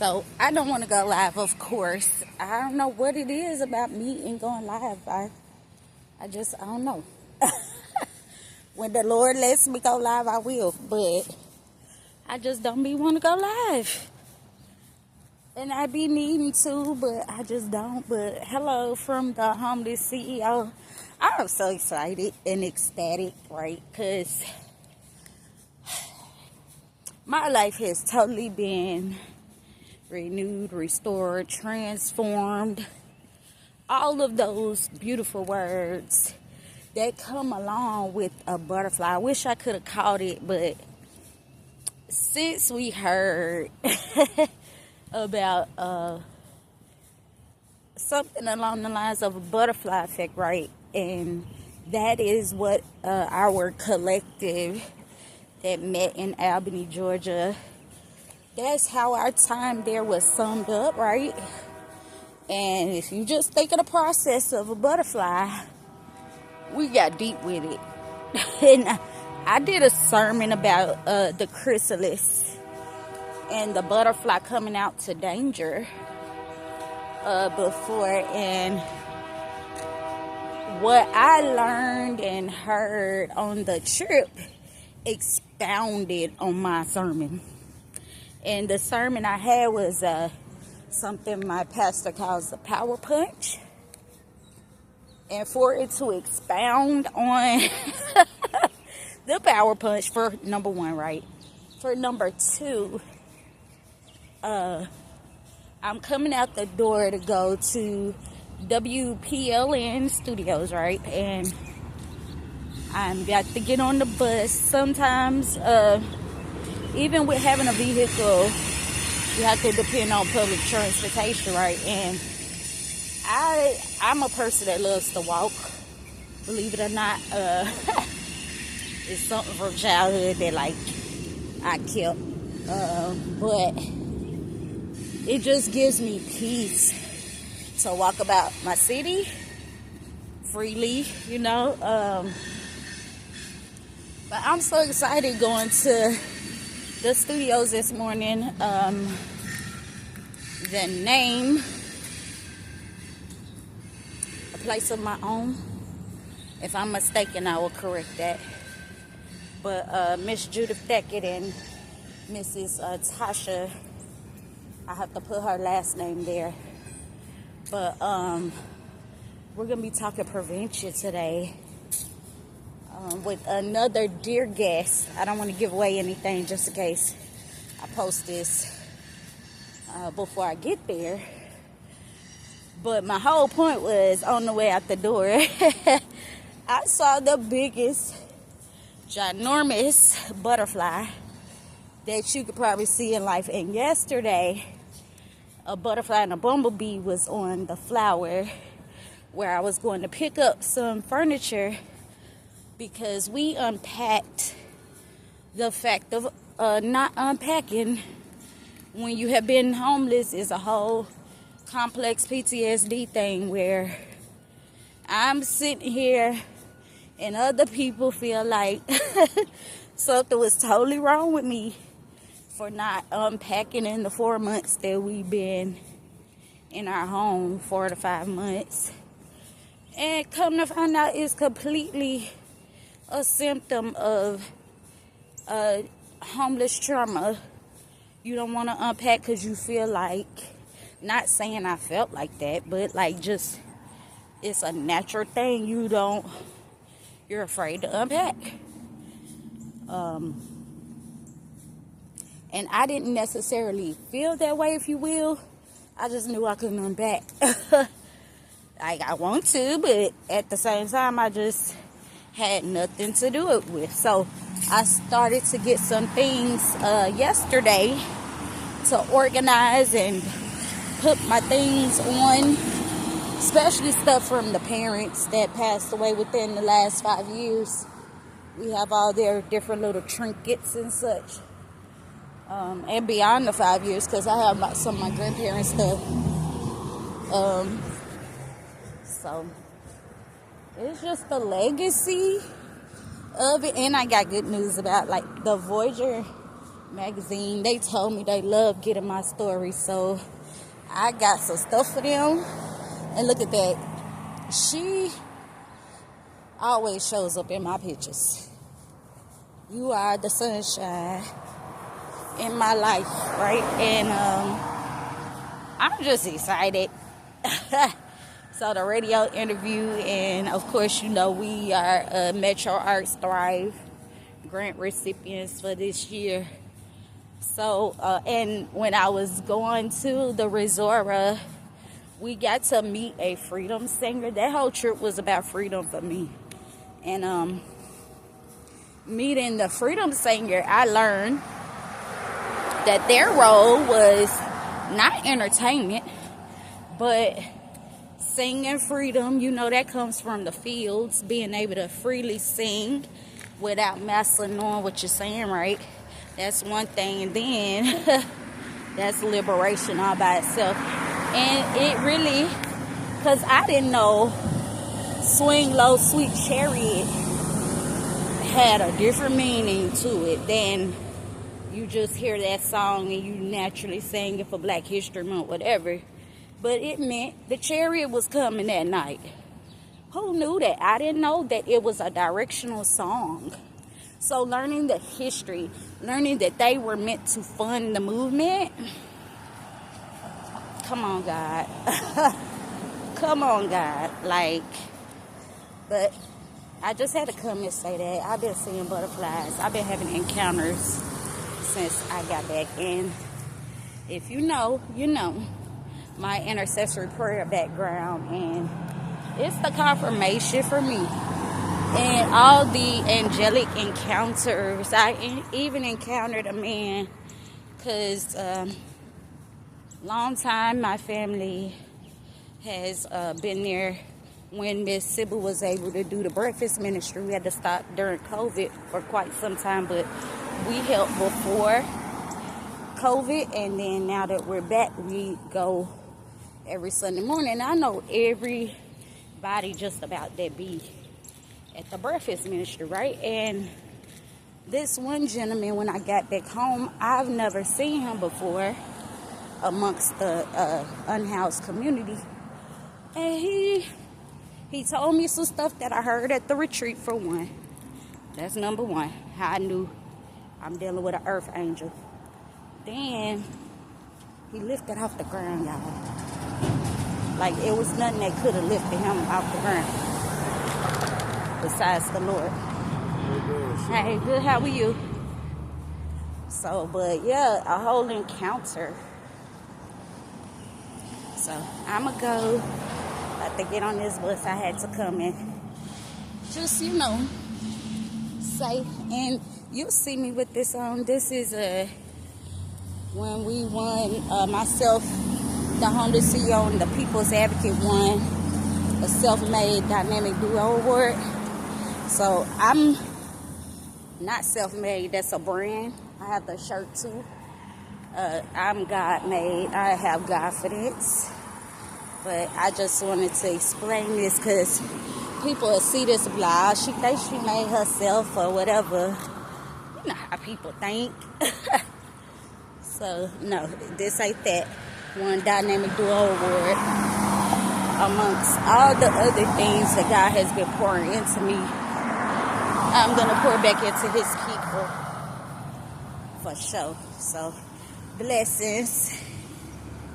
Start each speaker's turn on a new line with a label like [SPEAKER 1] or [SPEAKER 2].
[SPEAKER 1] So I don't want to go live, of course. I don't know what it is about me and going live. I don't know. When the Lord lets me go live, I will. But I just don't be want to go live. And I be needing to, but I just don't. But hello from the homeless CEO. I'm so excited and ecstatic, right? Because my life has totally been renewed, restored, transformed. All of those beautiful words that come along with a butterfly. I wish I could have caught it, but since we heard about something along the lines of a butterfly effect, right? And that is what our collective that met in Albany, Georgia, that's how our time there was summed up, right? And if you just think of the process of a butterfly, we got deep with it. And I did a sermon about the chrysalis and the butterfly coming out to danger before, and what I learned and heard on the trip expounded on my sermon. And the sermon I had was something my pastor calls the power punch. And for it to expound on the power punch, for number one, right? For number two, I'm coming out the door to go to WPLN studios, right? And I'm got to get on the bus. Sometimes, even with having a vehicle, you have to depend on public transportation, right? And I'm a person that loves to walk, believe it or not. It's something from childhood that I kept, but it just gives me peace to walk about my city freely, but I'm so excited going to the studios this morning. The name, A Place of My Own. If I'm mistaken, I will correct that. But Miss Judith Deckett and Mrs. Tasha, I have to put her last name there. But we're going to be talking prevention today with another dear guest. I don't want to give away anything just in case I post this before I get there. But my whole point was, on the way out the door, I saw the biggest, ginormous butterfly that you could probably see in life. And yesterday, a butterfly and a bumblebee was on the flower where I was going to pick up some furniture, because we unpacked the fact of not unpacking when you have been homeless is a whole complex PTSD thing, where I'm sitting here and other people feel like something was totally wrong with me for not unpacking in the 4 months that we've been in our home, 4 to 5 months. And come to find out, it's completely a symptom of homeless trauma. You don't want to unpack because you feel like, not saying I felt like that, but just it's a natural thing. You're afraid to unpack. And I didn't necessarily feel that way, if you will. I just knew I couldn't unpack. I want to, but at the same time, I just had nothing to do it with. So I started to get some things yesterday to organize and put my things on, especially stuff from the parents that passed away within the last 5 years. We have all their different little trinkets and such. And beyond the 5 years, because I have some of my grandparents' stuff. So it's just the legacy of it. And I got good news about the Voyager magazine. They told me they love getting my story, so I got some stuff for them. And look at that. She always shows up in my pictures. You are the sunshine in my life, right? And I'm just excited. So the radio interview, and of course, you know, we are Metro Arts Thrive grant recipients for this year. So, and when I was going to the resort, we got to meet a freedom singer. That whole trip was about freedom for me. And meeting the freedom singer, I learned that their role was not entertainment, but singing freedom. You know, that comes from the fields, being able to freely sing without mastering knowing what you're saying, right? That's one thing. And then that's liberation all by itself. And it really, because I didn't know Swing Low Sweet Chariot had a different meaning to it than you just hear that song and you naturally sing it for Black History Month, whatever. But it meant the chariot was coming that night. Who knew that? I didn't know that it was a directional song. So learning the history, learning that they were meant to fund the movement. Come on, God. Come on, God. Like, but I just had to come and say that. I've been seeing butterflies. I've been having encounters since I got back. And if you know, you know my intercessory prayer background, and it's the confirmation for me. And all the angelic encounters, I even encountered a man, because long time my family has been there when Miss Sybil was able to do the breakfast ministry. We had to stop during COVID for quite some time, but we helped before COVID, and then now that we're back, we go every Sunday morning. I know everybody just about that be at the breakfast ministry, right? And this one gentleman, when I got back home, I've never seen him before amongst the unhoused community. And he told me some stuff that I heard at the retreat, for one. That's number one. How I knew I'm dealing with an earth angel. Then he lifted off the ground, y'all. Like it was nothing that could have lifted him off the ground besides the Lord. Hey, good. How are you? So, but yeah, a whole encounter. So I'ma go. About to get on this bus. I had to come and just, you know, say. And you'll see me with this on. This is when we won, myself, the homeless CEO, and the People's Advocate won a self-made dynamic duo award. So I'm not self-made. That's a brand. I have the shirt too. I'm God-made. I have confidence. But I just wanted to explain this because people will see this blog. She thinks she made herself or whatever. You know how people think. So, no, this ain't that. One Dynamic Duo Award. Amongst all the other things that God has been pouring into me, I'm going to pour back into his people for sure. So, blessings.